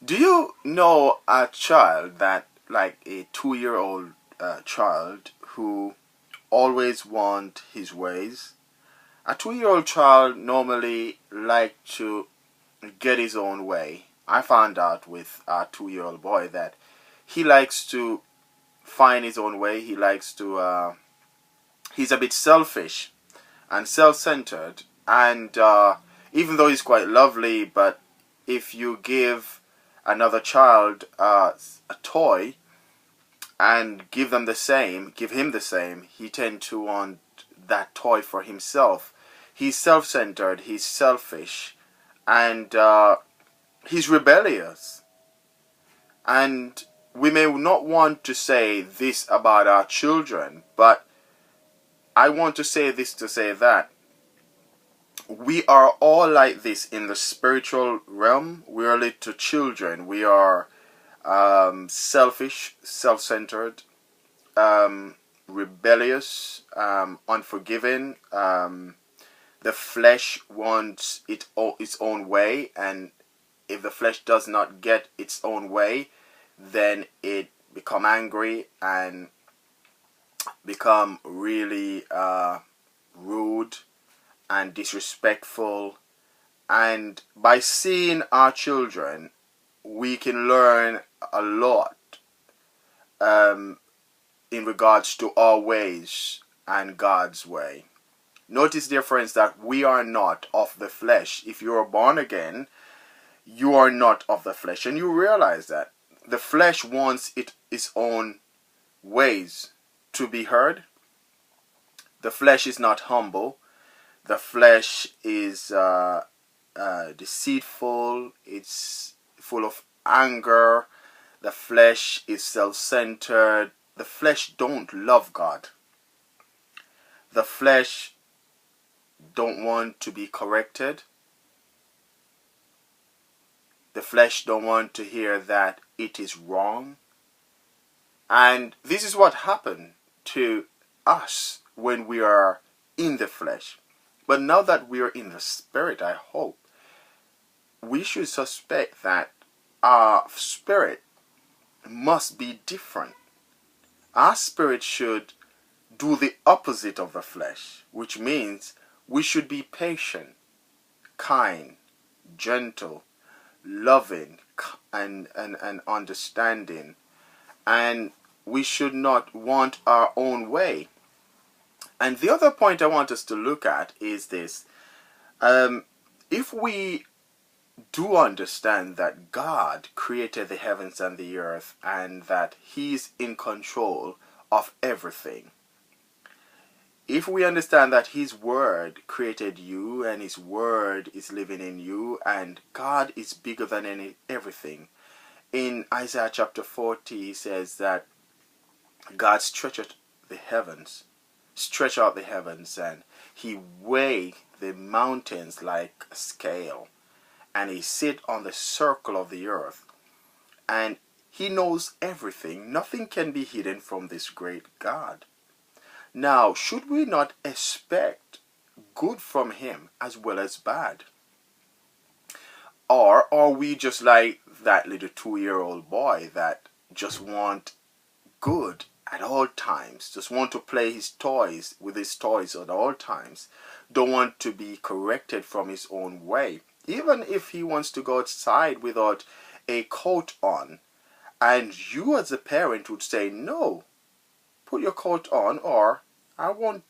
Do you know a child that, like a 2-year-old child who always want his ways? A 2-year-old child normally like to get his own way. I found out with a 2-year-old boy that he likes to find his own way. He likes to. He's a bit selfish and self-centered, and even though he's quite lovely, but if you give another child a toy and give him the same, he tend to want that toy for himself. He's self-centered, he's selfish, and he's rebellious. And we may not want to say this about our children, but I want to say this to say that we are all like this in the spiritual realm. We are little children. We are selfish, self-centered, rebellious, unforgiving. The flesh wants its own way, and if the flesh does not get its own way, then it become angry and become really rude and disrespectful. And by seeing our children, we can learn a lot in regards to our ways and God's way. Notice, dear friends, that we are not of the flesh. If you are born again, you are not of the flesh, and you realize that the flesh wants its own ways to be heard. The flesh is not humble. The flesh is deceitful. It's full of anger. The flesh is self-centered. The flesh don't love God. The flesh don't want to be corrected. The flesh don't want to hear that it is wrong. And this is what happened to us when we are in the flesh. But now that we are in the spirit, I hope we should suspect that our spirit must be different. Our spirit should do the opposite of the flesh, which means we should be patient, kind, gentle, loving, and understanding. And we should not want our own way. And the other point I want us to look at is this. If we do understand that God created the heavens and the earth and that He's in control of everything, if we understand that His Word created you and His Word is living in you and God is bigger than everything, in Isaiah chapter 40 He says that God stretched out the heavens and He weighed the mountains like a scale, and He sit on the circle of the earth, and He knows everything. Nothing can be hidden from this great God. Now, should we not expect good from Him as well as bad? Or are we just like that little 2-year-old boy that just want good at all times, just want to play with his toys at all times, don't want to be corrected from his own way, even if he wants to go outside without a coat on, and you as a parent would say, no, put your coat on or I won't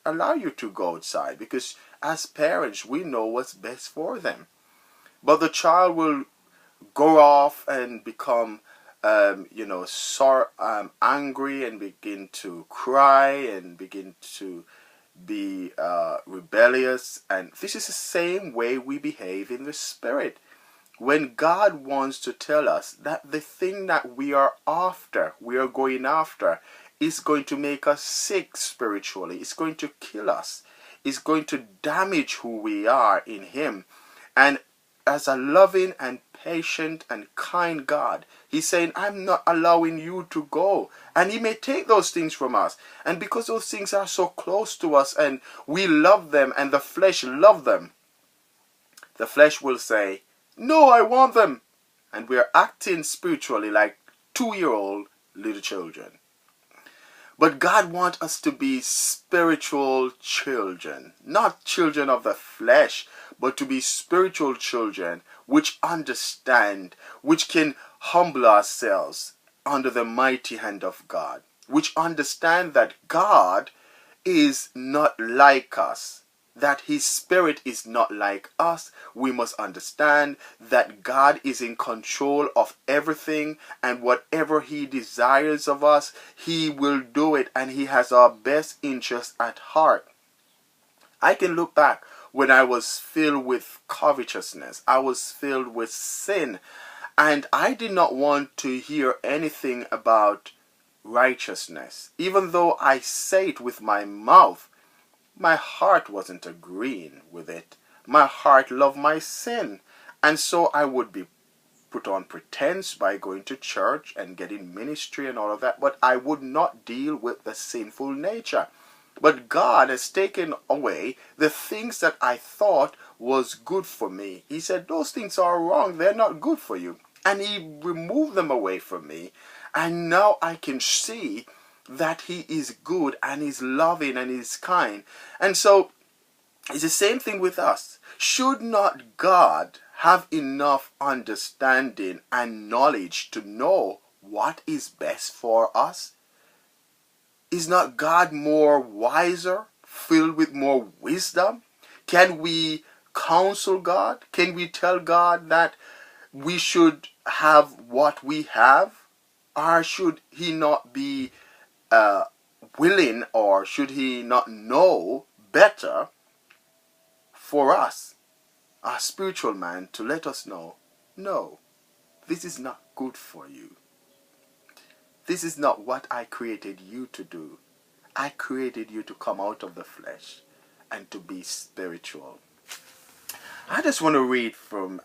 allow you to go outside, because as parents we know what's best for them. But the child will go off and become angry and begin to cry and begin to be rebellious. And this is the same way we behave in the spirit. When God wants to tell us that the thing that we are going after, is going to make us sick spiritually, it's going to kill us, it's going to damage who we are in Him. And as a loving and patient and kind God, He's saying, I'm not allowing you to go. And He may take those things from us. And because those things are so close to us and we love them and the flesh love them, the flesh will say, no, I want them. and we are acting spiritually like 2-year-old little children. But God wants us to be spiritual children, not children of the flesh, but to be spiritual children which understand, which can humble ourselves under the mighty hand of God, which understand that God is not like us, that His Spirit is not like us. We must understand that God is in control of everything, and whatever He desires of us, He will do it, and He has our best interest at heart. I can look back when I was filled with covetousness, I was filled with sin, and I did not want to hear anything about righteousness. Even though I say it with my mouth, my heart wasn't agreeing with it. My heart loved my sin. And so I would be put on pretense by going to church and getting ministry and all of that, but I would not deal with the sinful nature. But God has taken away the things that I thought was good for me. He said, those things are wrong. They're not good for you. And He removed them away from me. And now I can see that He is good and He's loving and He's kind. And so it's the same thing with us. Should not God have enough understanding and knowledge to know what is best for us? Is not God more wiser, filled with more wisdom? Can we counsel God? Can we tell God that we should have what we have? Or should He not be willing, or should He not know better for us, our spiritual man, to let us know, no, this is not good for you. This is not what I created you to do. I created you to come out of the flesh and to be spiritual. I just want to read from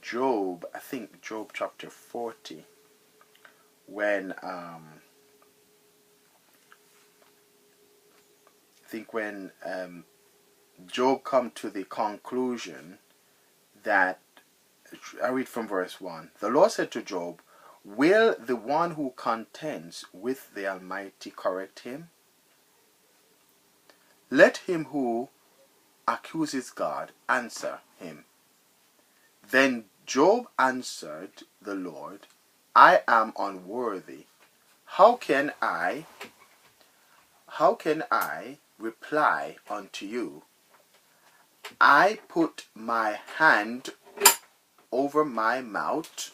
Job, I think Job chapter 40, when Job come to the conclusion that, I read from verse 1, the Lord said to Job, will the one who contends with the Almighty correct him? Let him who accuses God answer him. Then Job answered the Lord, I am unworthy. How can I reply unto you? I put my hand over my mouth.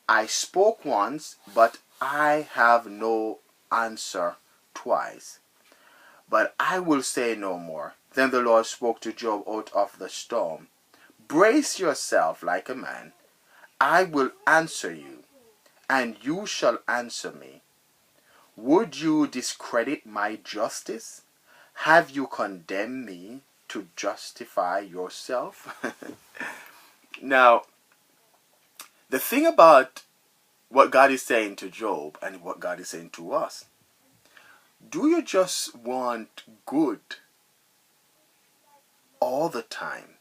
I spoke once, but I have no answer twice. But I will say no more. Then the Lord spoke to Job out of the storm. Brace yourself like a man. I will answer you, and you shall answer me. Would you discredit my justice? Have you condemned me to justify yourself? Now, the thing about what God is saying to Job and what God is saying to us, do you just want good all the time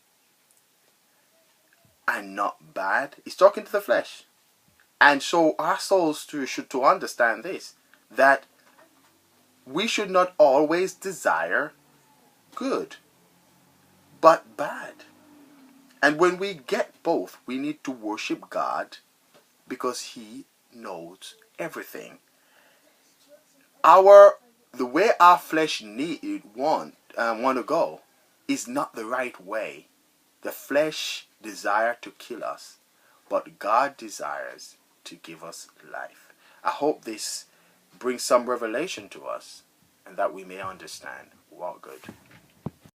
and not bad? He's talking to the flesh. And so our souls should to understand this, that we should not always desire good, but bad. And when we get both, we need to worship God because He knows everything. The way our flesh want to go is not the right way. The flesh desires to kill us, but God desires to give us life. I hope this brings some revelation to us and that we may understand. Walk good.